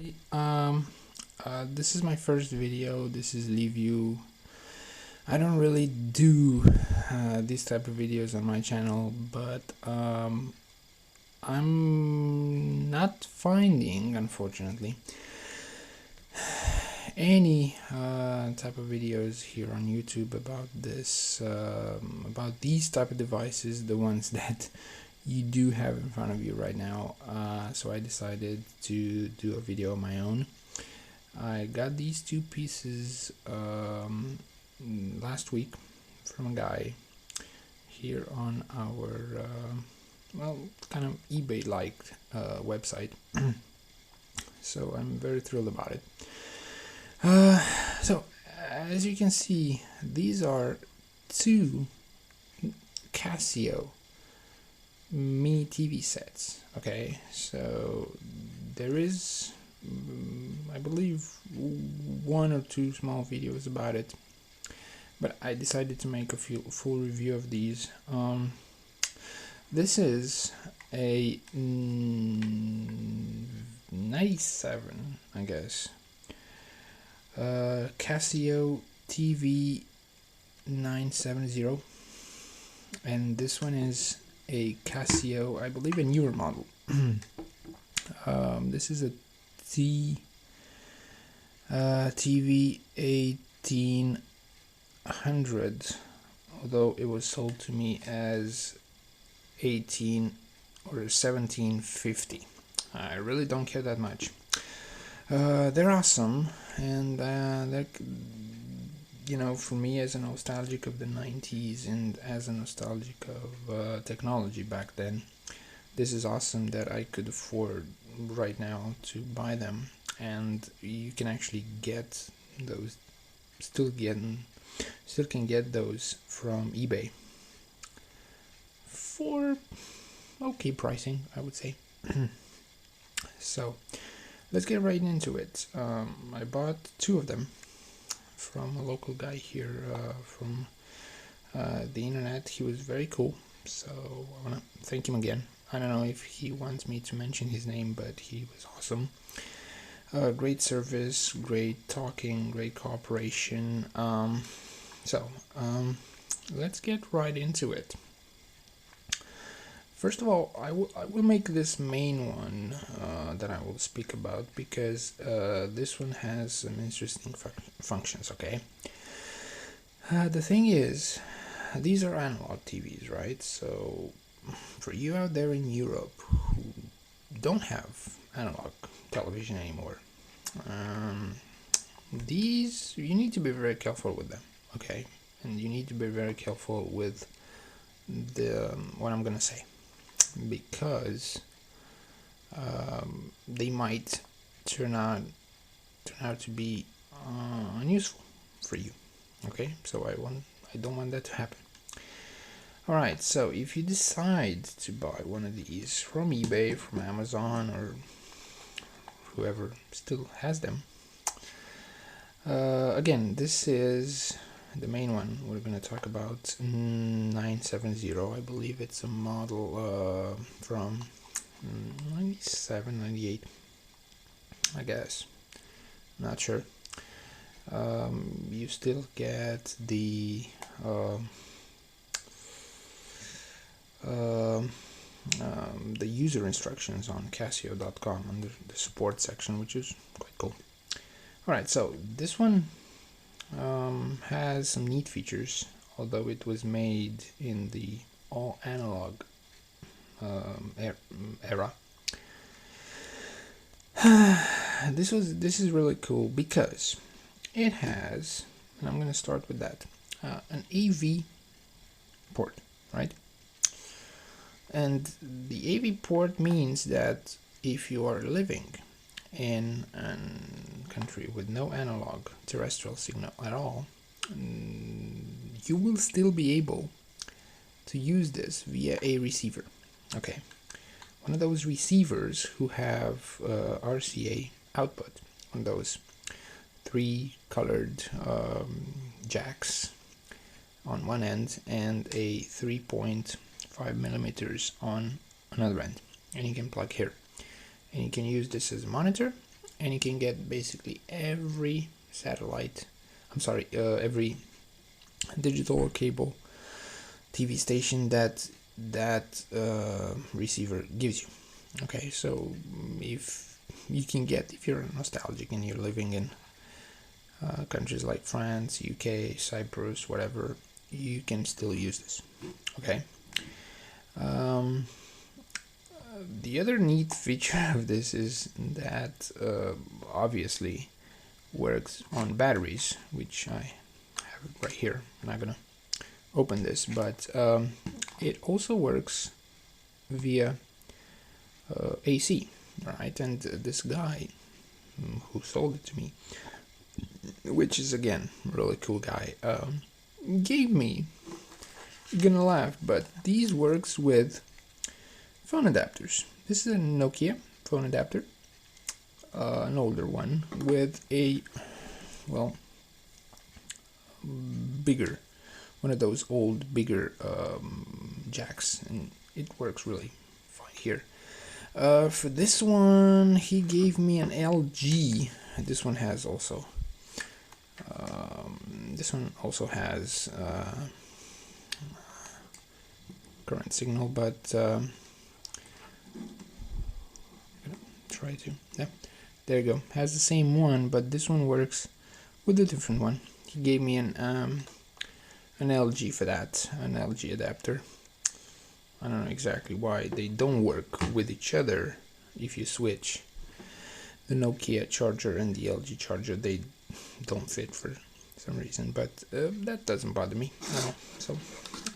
This is my first video. This is review. I don't really do these type of videos on my channel, but I'm not finding, unfortunately, any type of videos here on YouTube about this, about these type of devices, the ones that you do have in front of you right now. So I decided to do a video of my own. I got these two pieces last week from a guy here on our well, kind of eBay-like website. So I'm very thrilled about it. So as you can see, these are two Casio mini TV sets. Okay, so there is I believe one or two small videos about it, but I decided to make a full review of these. This is a 97, I guess, Casio TV-970, and this one is a Casio, I believe, a newer model. This is a TV-1800, although it was sold to me as 18 or 1750. I really don't care that much. They're awesome, and they're, you know, for me, as a nostalgic of the 90s and as a nostalgic of technology back then, this is awesome that I could afford right now to buy them, and you can actually get those, still can get those from eBay for okay pricing, I would say. So let's get right into it. I bought two of them from a local guy here from the internet. He was very cool, so I want to thank him again. I don't know if he wants me to mention his name, but he was awesome. Great service, great talking, great cooperation. So let's get right into it. First of all, I will make this main one that I will speak about, because this one has some interesting functions, okay? The thing is, these are analog TVs, right? So for you out there in Europe who don't have analog television anymore, these, you need to be very careful with them, okay? And you need to be very careful with the what I'm gonna say, because they might turn out to be unuseful for you, okay? So I don't want that to happen. Alright, so if you decide to buy one of these from eBay, from Amazon, or whoever still has them, again, this is the main one we're going to talk about, 970. I believe it's a model from 97, 98, I guess. Not sure. You still get the user instructions on Casio.com under the support section, which is quite cool. Alright, so this one has some neat features, although it was made in the all analog era. This is really cool because it has, and I'm going to start with that, an AV port, right? And the AV port means that if you are living in a country with no analog terrestrial signal at all, you will still be able to use this via a receiver. Okay, one of those receivers who have RCA output on those three colored jacks on one end and a 3.5 millimeters on another end, and you can plug here, and you can use this as a monitor and you can get basically every satellite, every digital or cable TV station that receiver gives you. Okay, so if you're nostalgic and you're living in countries like France, UK, Cyprus, whatever, you can still use this. Okay. The other neat feature of this is that obviously works on batteries, which I have right here. I'm not gonna open this, but it also works via AC, right? And this guy who sold it to me, which is again really cool guy, gave me, you're gonna laugh, but these works with phone adapters. This is a Nokia phone adapter, an older one with a, well, bigger, one of those old bigger jacks, and it works really fine here. For this one, he gave me an LG. This one has also current signal, but try to, yeah, there you go, has the same one, but this one works with a different one. He gave me an LG for that, an LG adapter. I don't know exactly why they don't work with each other. If you switch the Nokia charger and the LG charger, they don't fit for some reason, but that doesn't bother me at all. So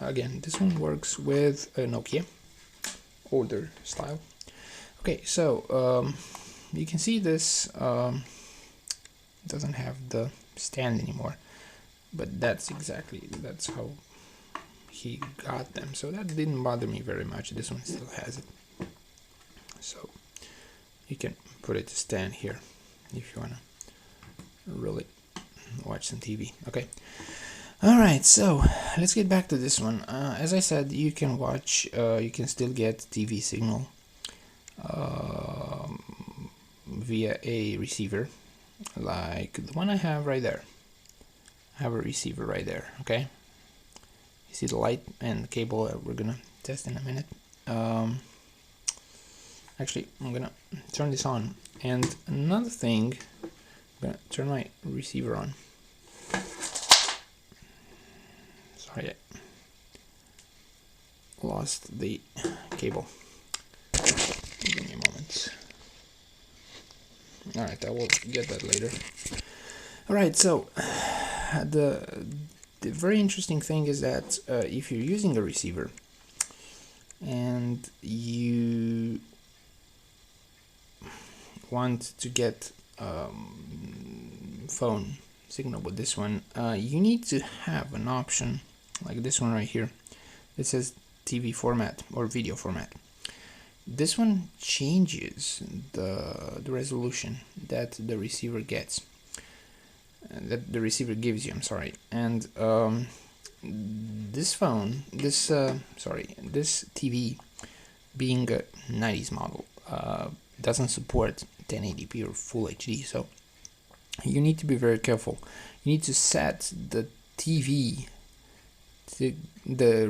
again, this one works with a Nokia older style. Okay, so you can see this doesn't have the stand anymore, but that's how he got them, so that didn't bother me very much. This one still has it, so you can put it to stand here if you want to really watch some TV. Okay, alright, so let's get back to this one. As I said, you can watch, you can still get TV signal via a receiver like the one I have right there. I have a receiver right there. Okay, you see the light and the cable that we're gonna test in a minute. Actually, I'm gonna turn this on, and another thing, I'm gonna turn my receiver on. Sorry, I lost the cable. Give me a moment. Alright, I will get that later. Alright, so the very interesting thing is that if you're using a receiver and you want to get phone signal with this one, you need to have an option like this one right here. It says TV format or video format. This one changes the resolution that the receiver gets, that the receiver gives you, I'm sorry. And this TV, being a 90s model, doesn't support 1080p or full HD, so you need to be very careful. You need to set the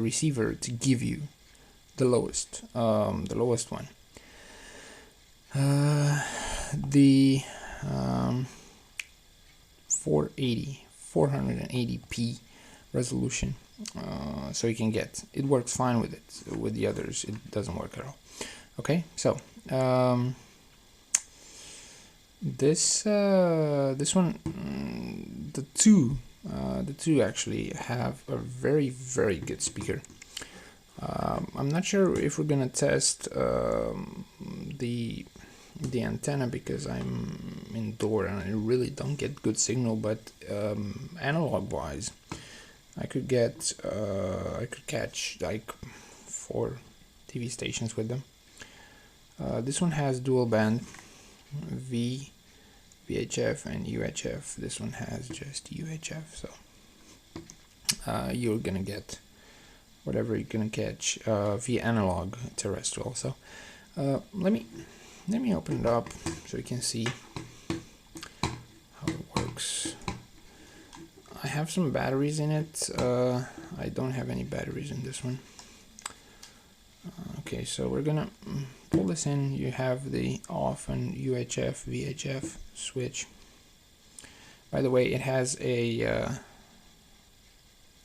receiver to give you the lowest one. The 480p resolution, so you can get it. Works fine with it. With the others, it doesn't work at all. Okay, so this one, the two actually have a very, very good speaker. I'm not sure if we're gonna test the antenna because I'm indoor and I really don't get good signal, but analog wise, I could catch like 4 TV stations with them. This one has dual band VHF and UHF. This one has just UHF, so you're gonna get whatever you're gonna catch via analog terrestrial. So let me open it up so you can see have some batteries in it. I don't have any batteries in this one. Okay, so we're gonna pull this in. You have the off and UHF, VHF switch. By the way, it has a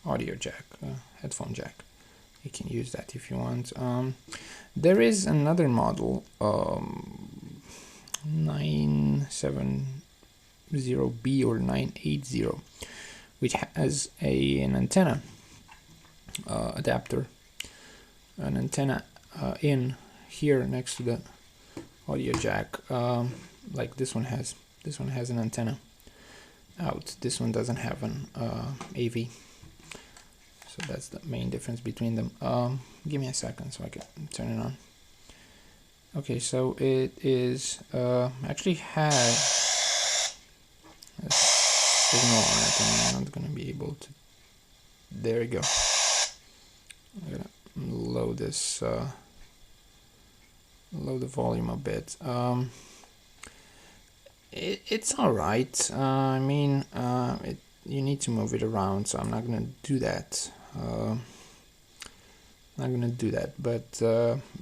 audio jack, headphone jack. You can use that if you want. There is another model, 970B or 980, which has an antenna adapter, an antenna in here next to the audio jack, like this one has. This one has an antenna out. This one doesn't have an AV. So that's the main difference between them. Give me a second so I can turn it on. Okay, so it is actually has a signal on it, and I'm not gonna be able to. There we go. I'm gonna load this, load the volume a bit. It's all right. I mean, you need to move it around, so I'm not gonna do that. But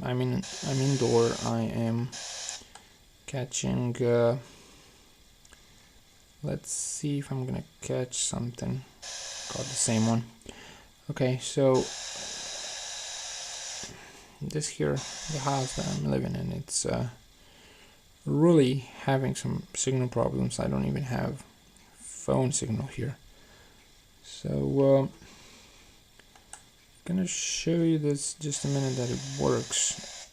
I'm indoor. I am catching. Let's see if I'm gonna catch something. Got the same one. Okay, so this here, the house that I'm living in, it's really having some signal problems. I don't even have phone signal here. So gonna show you this just a minute that it works.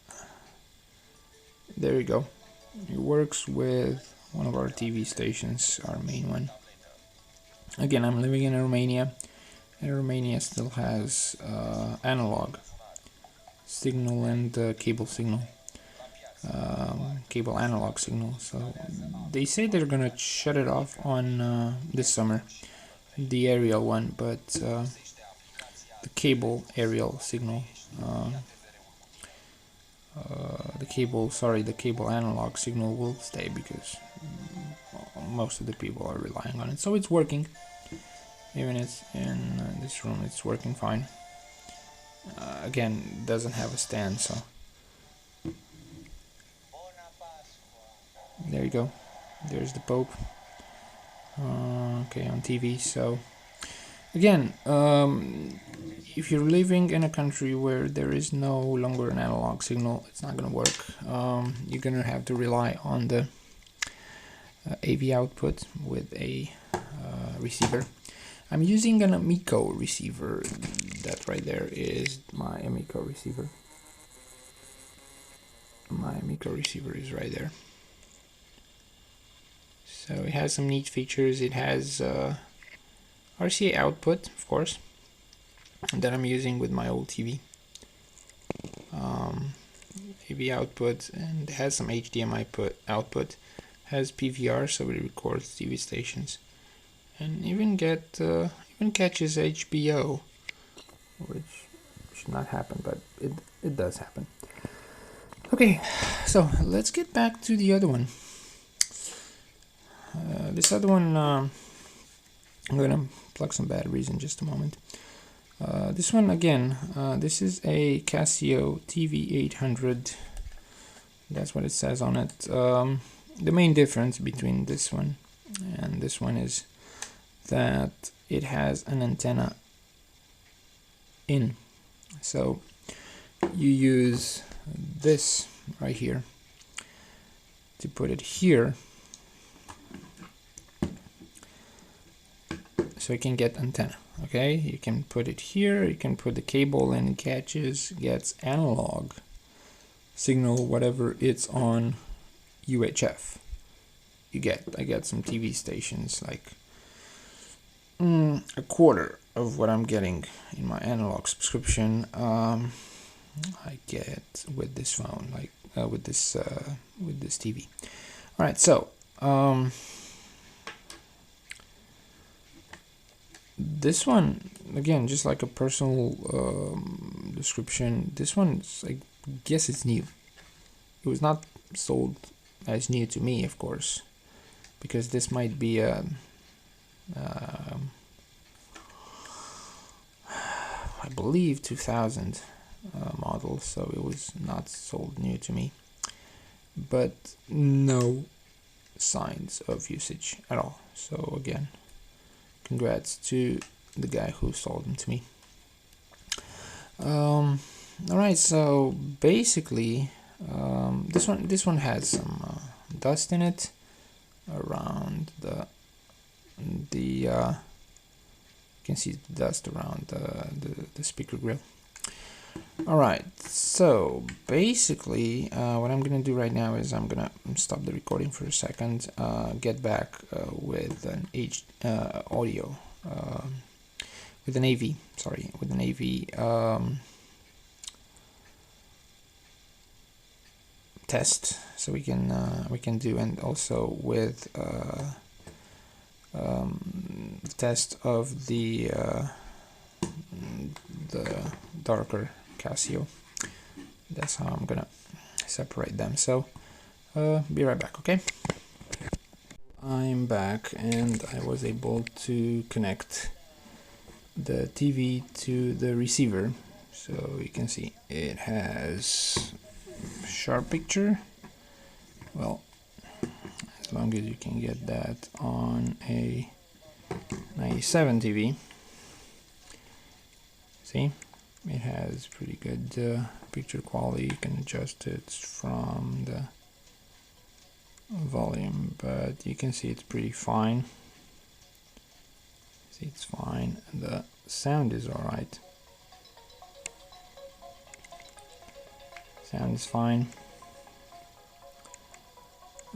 There you go. It works with one of our TV stations, our main one. Again, I'm living in Romania, and Romania still has analog signal and cable signal, cable analog signal. So they say they're gonna shut it off on this summer, the aerial one, but the cable aerial signal, the cable analog signal will stay, because most of the people are relying on it. So it's working. Even it's in this room, it's working fine. Again, it doesn't have a stand, so there you go. There's the Pope. Okay, on TV. So again, if you're living in a country where there is no longer an analog signal, it's not gonna work. You're gonna have to rely on the AV output with a receiver. I'm using an Amico receiver. That right there is my Amico receiver. My Amico receiver is right there. So it has some neat features. It has RCA output, of course, that I'm using with my old TV. AV output, and it has some HDMI output. Has PVR, so it records TV stations, and even catches HBO, which should not happen, but it does happen. Okay, so let's get back to the other one. This other one, I'm gonna plug some batteries in just a moment. This one again, this is a Casio TV-800. That's what it says on it. The main difference between this one and this one is that it has an antenna in. So you use this right here to put it here, so you can get antenna. Okay, you can put it here, you can put the cable, and it gets analog signal, whatever it's on UHF. I get some TV stations, like a quarter of what I'm getting in my analog subscription. I get with this phone, like with this TV. All right, so this one, again, just like a personal description, this one, I guess it's new. It was not sold as new to me, of course, because this might be a I believe 2000 model, so it was not sold new to me, but no signs of usage at all. So again, congrats to the guy who sold them to me. Alright, so basically this one has some dust in it around the you can see the dust around the speaker grill. Alright, so basically what I'm gonna do right now is I'm gonna stop the recording for a second, get back with an audio with an AV, sorry, with an AV test, so we can do, and also with the test of the darker Casio. That's how I'm gonna separate them. So be right back, okay? I'm back and I was able to connect the TV to the receiver, so you can see it has sharp picture. Well, as long as you can get that on a 97 TV. See, it has pretty good picture quality. You can adjust it from the volume, but you can see it's pretty fine. See, it's fine. The sound is alright. Sound is fine.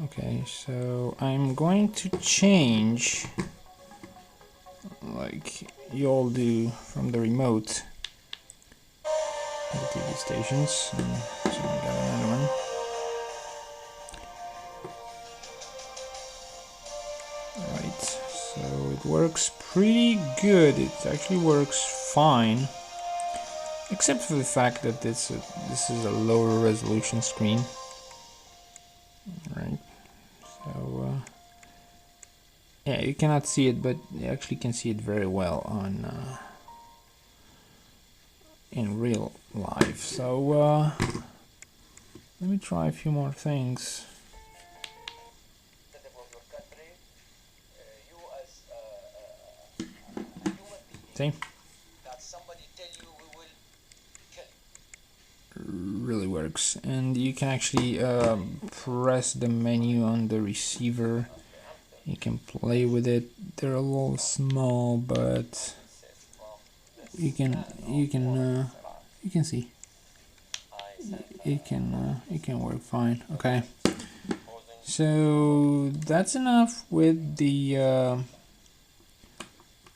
Okay, so I'm going to change, like you all do from the remote, the TV stations. And so we got another one. Alright, so it works pretty good. It actually works fine, except for the fact that this is a lower resolution screen. Right, so yeah, you cannot see it, but you actually can see it very well on in real life. So let me try a few more things. See? Really works, and you can actually press the menu on the receiver. You can play with it. They're a little small, but you can see it can work fine. Okay, so that's enough with the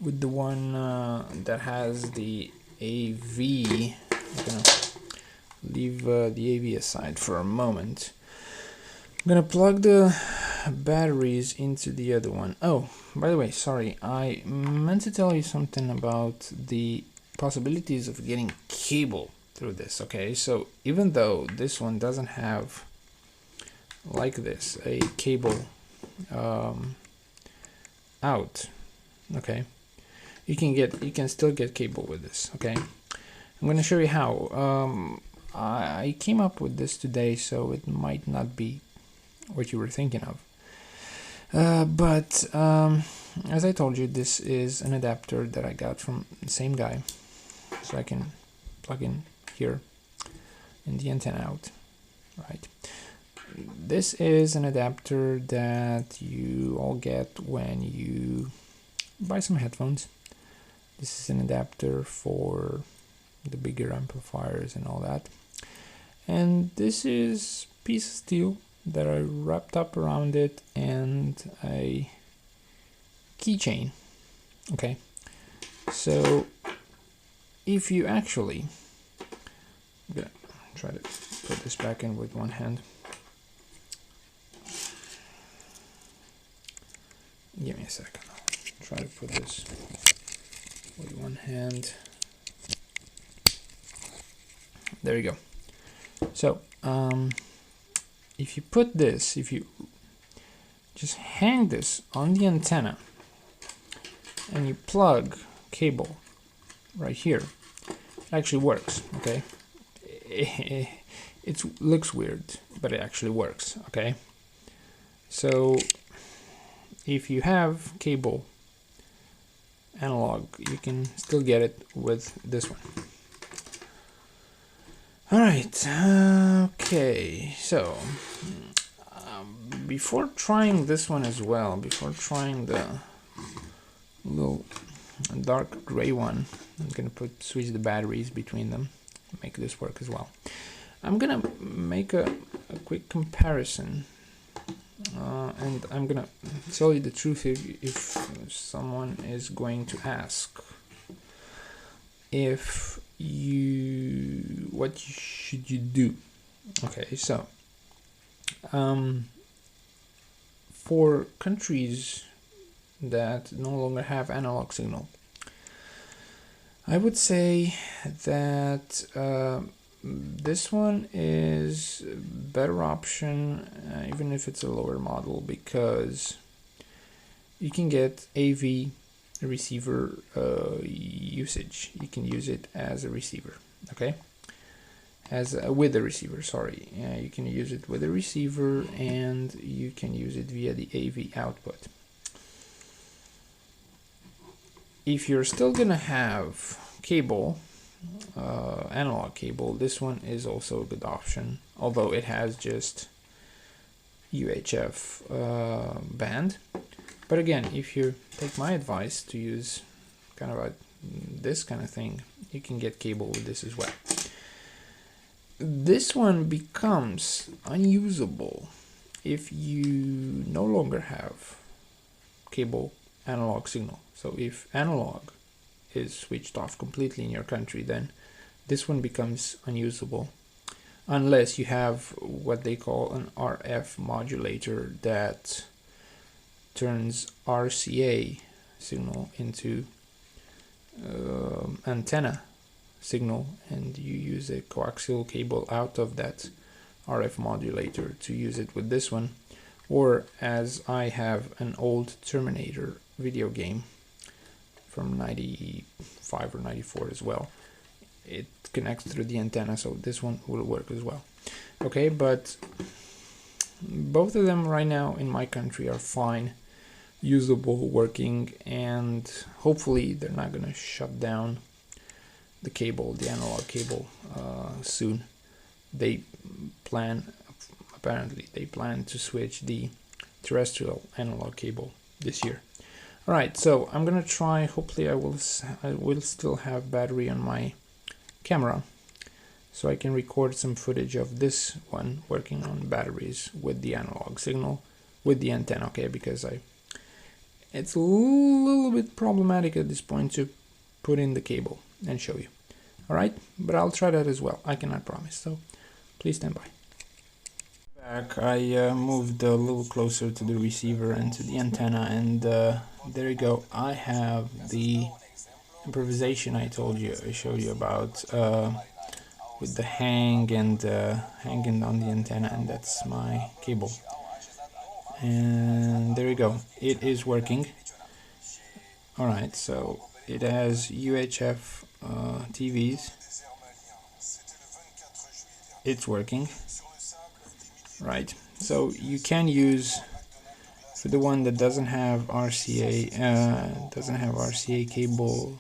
one that has the AV. I'm gonna leave the AV aside for a moment. I'm gonna plug the batteries into the other one. Oh, by the way, sorry, I meant to tell you something about the possibilities of getting cable through this. Okay, so even though this one doesn't have, like this, a cable out, okay, you can still get cable with this. Okay, I'm gonna show you how. I came up with this today, so it might not be what you were thinking of. But as I told you, this is an adapter that I got from the same guy, so I can plug in here and the antenna out. Right. This is an adapter that you all get when you buy some headphones. This is an adapter for the bigger amplifiers and all that. And this is a piece of steel that I wrapped up around it and a keychain. Okay, so if you actually, I'm gonna try to put this back in with one hand. Give me a second. I'll try to put this with one hand. There you go. So if you put this, if you just hang this on the antenna and you plug cable right here, actually works. Okay, it looks weird, but it actually works. Okay, so if you have cable analog, you can still get it with this one. All right, okay, so before trying this one as well, before trying the little dark gray one, I'm gonna switch the batteries between them, make this work as well. I'm gonna make a quick comparison, and I'm gonna tell you the truth if someone is going to ask what should you do. Okay, so for countries that no longer have analog signal, I would say that this one is a better option, even if it's a lower model, because you can get AV receiver usage. You can use it as a receiver, okay? With a receiver, sorry. You can use it with a receiver, and you can use it via the AV output. If you're still gonna have cable, analog cable, this one is also a good option, although it has just UHF band. But again, if you take my advice to use kind of this kind of thing, you can get cable with this as well. This one becomes unusable if you no longer have cable analog signal. So if analog is switched off completely in your country, then this one becomes unusable unless you have what they call an RF modulator that turns RCA signal into antenna signal, and you use a coaxial cable out of that RF modulator to use it with this one. Or as I have an old Terminator video game from 95 or 94 as well, it connects through the antenna, so this one will work as well. Okay, but both of them right now in my country are fine, usable, working, and hopefully they're not gonna shut down the cable, the analog cable, soon. Apparently they plan to switch the terrestrial analog cable this year. All right, so I'm gonna try. Hopefully I will still have battery on my camera, so I can record some footage of this one working on batteries with the analog signal with the antenna. Okay, because it's a little bit problematic at this point to put in the cable and show you. All right, but I'll try that as well. I cannot promise, so please stand by. Back, I moved a little closer to the receiver and to the antenna, and there you go. I have the improvisation I showed you about with the hang and hanging on the antenna, and that's my cable. And there you go. It is working. All right, so it has UHF TVs. It's working. Right, so you can use, for the one that doesn't have RCA cable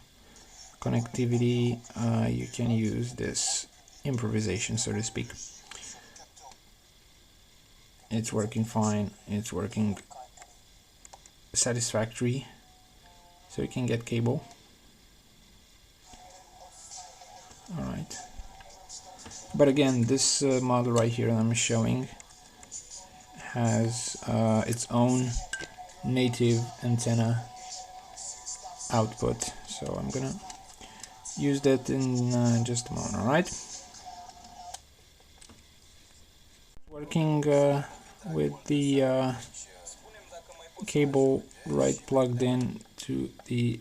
connectivity, you can use this improvisation, so to speak. It's working fine. It's working satisfactory, so you can get cable. All right, but again, this model right here that I'm showing has its own native antenna output, so I'm gonna use that in just a moment. All right, working with the cable right plugged in to the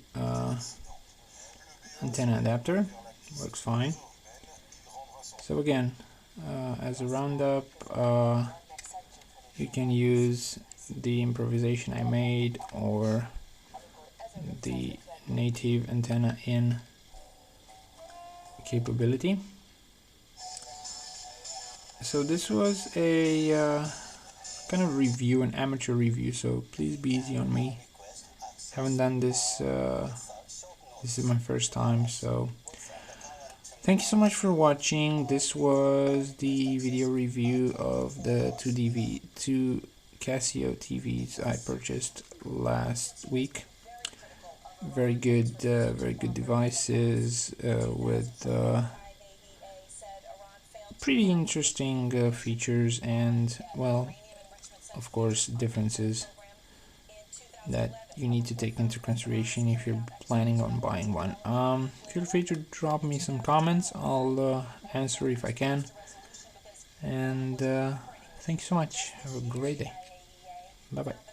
antenna adapter. Works fine. So again, as a roundup, you can use the improvisation I made or the native antenna in capability. So this was a kind of review, an amateur review, so please be easy on me. Haven't done this, this is my first time, so thank you so much for watching. This was the video review of the two Casio TVs I purchased last week. Very good devices with pretty interesting features and, well, of course, differences that you need to take into consideration if you're planning on buying one. Feel free to drop me some comments. I'll answer if I can. And thank you so much. Have a great day. Bye bye.